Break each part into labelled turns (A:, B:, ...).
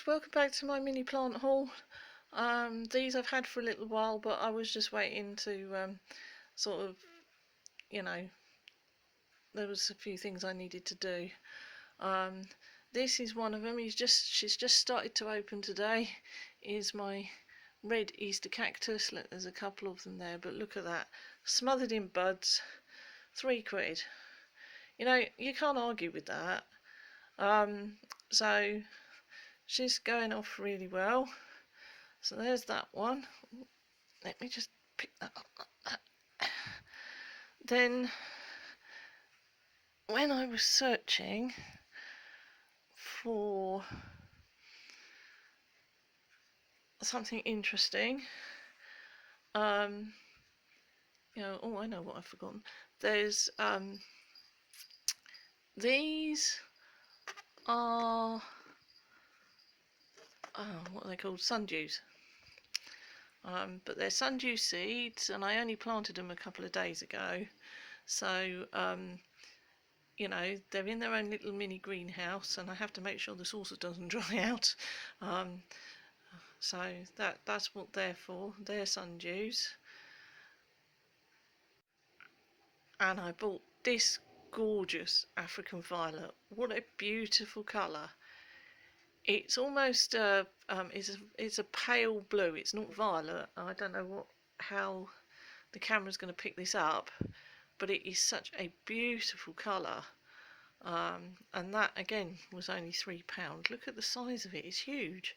A: guys, welcome back to my mini plant haul. These I've had for a little while, but I was just waiting to sort of, you know, there was a few things I needed to do. This is one of them. She's just started to open today. Is my red Easter cactus. Look, there's a couple of them there, but look at that, smothered in buds, £3. You know, you can't argue with that. So she's going off really well. So there's that one. Let me just pick that up like that. Then when I was searching for something interesting, you know, oh, I know what I've forgotten. There's these are what are they called? Sundews. But they're sundew seeds, and I only planted them a couple of days ago. So you know, they're in their own little mini greenhouse, and I have to make sure the saucer doesn't dry out. So that's what they're for. They're sundews. And I bought this gorgeous African violet. What a beautiful colour. It's almost it's a pale blue. It's not violet. I don't know how the camera's going to pick this up, but it is such a beautiful colour. And that again was only £3. Look at the size of it. It's huge.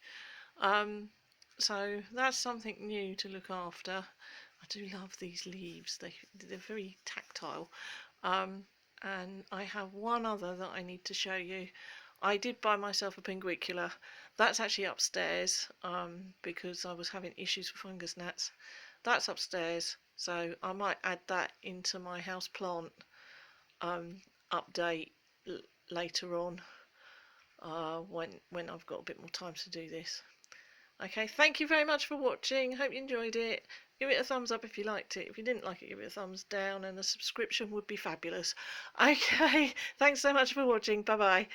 A: So that's something new to look after. I do love these leaves. They're very tactile. And I have one other that I need to show you. I did buy myself a pinguicula. That's actually upstairs, because I was having issues with fungus gnats. That's upstairs, so I might add that into my house plant update later on, when I've got a bit more time to do this. Okay, thank you very much for watching. Hope you enjoyed it. Give it a thumbs up if you liked it. If you didn't like it, give it a thumbs down, and a subscription would be fabulous. Okay, thanks so much for watching. Bye bye.